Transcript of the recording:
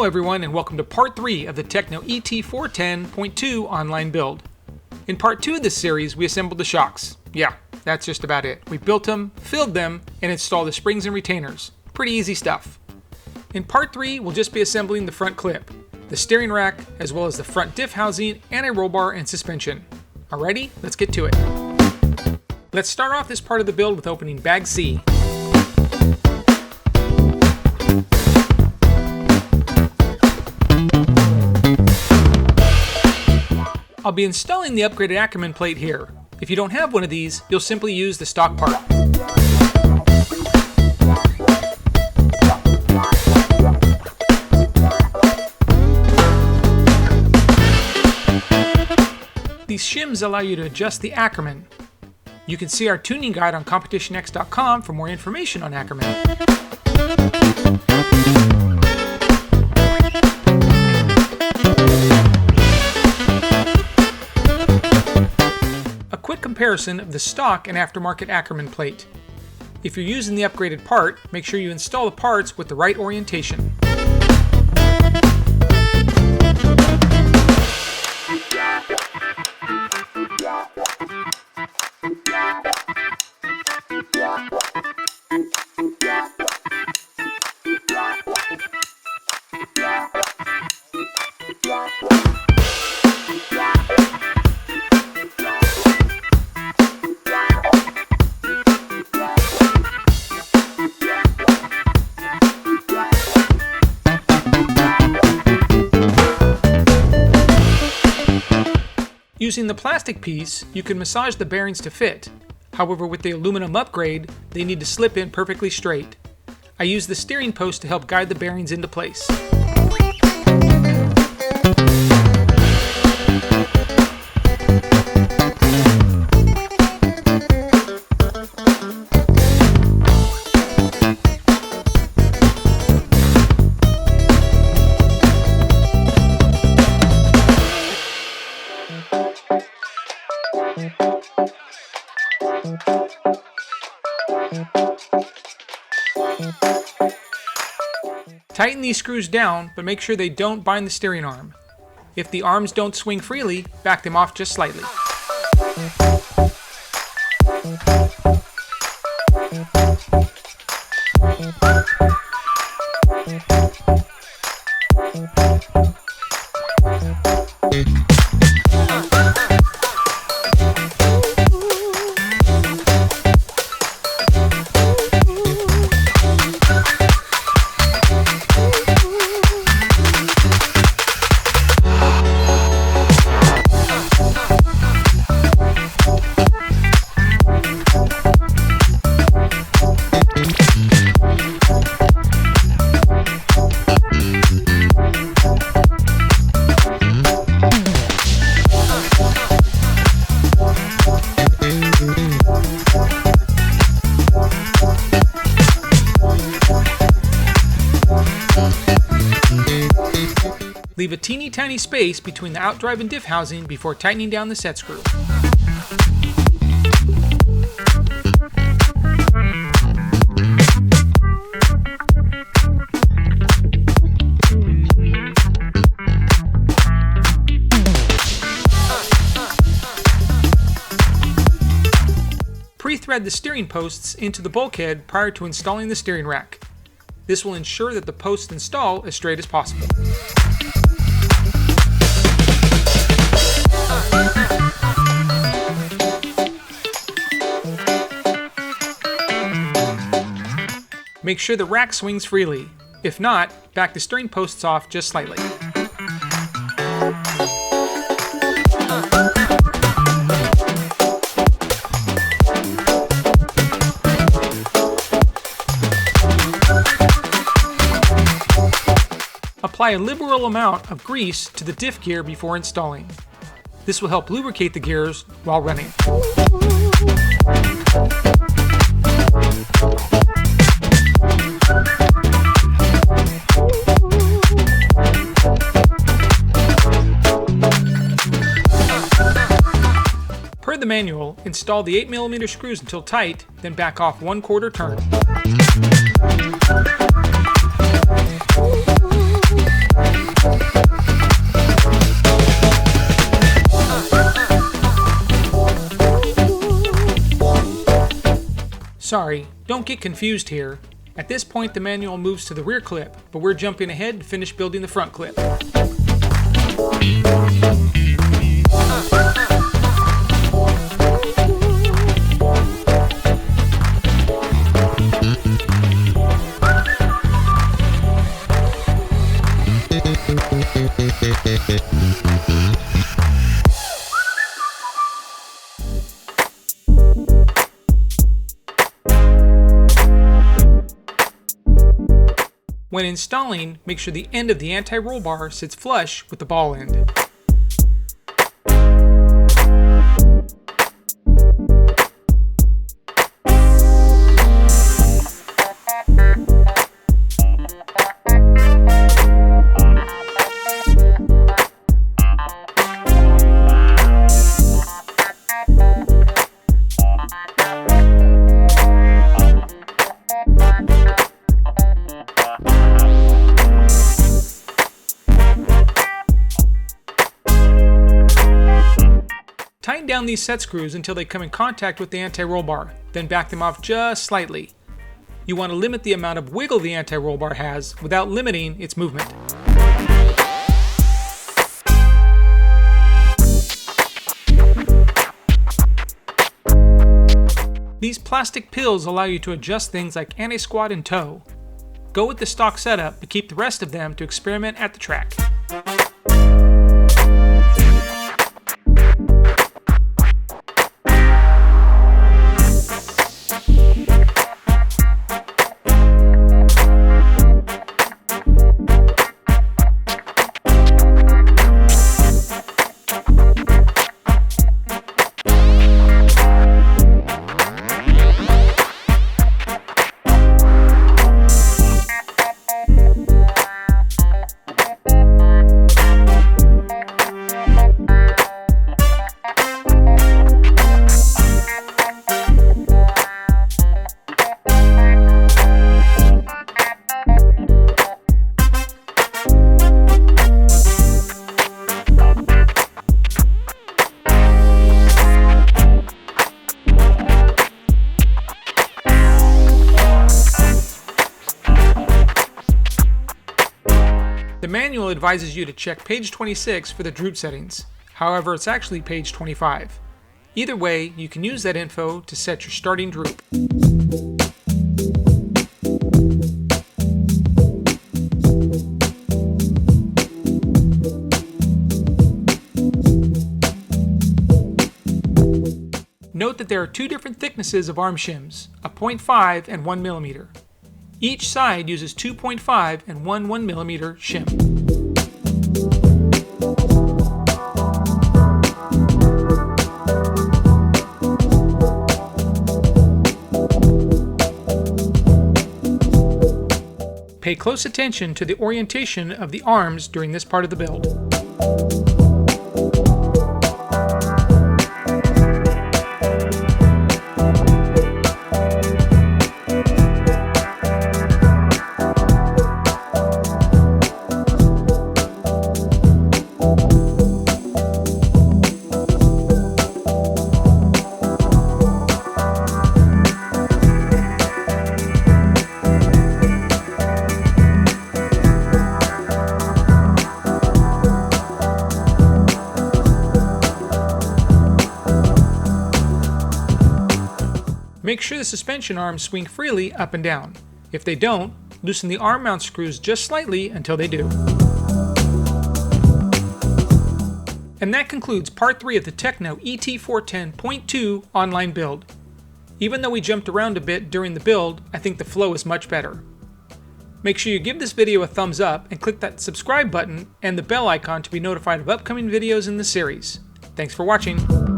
everyone, and welcome to part 3 of the Tekno ET410.2 online build. In part 2 of this series, we assembled the shocks. Yeah, that's just about it. We built them, filled them, and installed the springs and retainers. Pretty easy stuff. In part 3, we'll just be assembling the front clip, the steering rack, as well as the front diff housing and a roll bar and suspension. Alrighty, let's get to it. Let's start off this part of the build with opening bag C. I'll be installing the upgraded Ackerman plate here. If you don't have one of these, you'll simply use the stock part. These shims allow you to adjust the Ackerman. You can see our tuning guide on CompetitionX.com for more information on Ackerman. A quick comparison of the stock and aftermarket Ackerman plate. If you're using the upgraded part, make sure you install the parts with the right orientation. Using the plastic piece, you can massage the bearings to fit. However, with the aluminum upgrade, they need to slip in perfectly straight. I use the steering post to help guide the bearings into place. Tighten these screws down, but make sure they don't bind the steering arm. If the arms don't swing freely, back them off just slightly. Leave a teeny tiny space between the outdrive and diff housing before tightening down the set screw. Pre-thread the steering posts into the bulkhead prior to installing the steering rack. This will ensure that the posts install as straight as possible. Make sure the rack swings freely. If not, back the steering posts off just slightly. Apply a liberal amount of grease to the diff gear before installing. This will help lubricate the gears while running. Per the manual, install the 8mm screws until tight, then back off 1/4 turn. Sorry, don't get confused here. At this point the manual moves to the rear clip, but we're jumping ahead to finish building the front clip. When installing, make sure the end of the anti-roll bar sits flush with the ball end. Tighten down these set screws until they come in contact with the anti-roll bar, then back them off just slightly. You want to limit the amount of wiggle the anti-roll bar has without limiting its movement. These plastic pills allow you to adjust things like anti-squat and toe. Go with the stock setup, but keep the rest of them to experiment at the track. The manual advises you to check page 26 for the droop settings. However, it's actually page 25. Either way, you can use that info to set your starting droop. Note that there are two different thicknesses of arm shims, a 0.5 and 1 mm. Each side uses 2.5 and 1 1mm shim. Pay close attention to the orientation of the arms during this part of the build. Make sure the suspension arms swing freely up and down. If they don't, loosen the arm mount screws just slightly until they do. And that concludes part 3 of the Tekno ET410.2 online build. Even though we jumped around a bit during the build, I think the flow is much better. Make sure you give this video a thumbs up and click that subscribe button and the bell icon to be notified of upcoming videos in the series. Thanks for watching.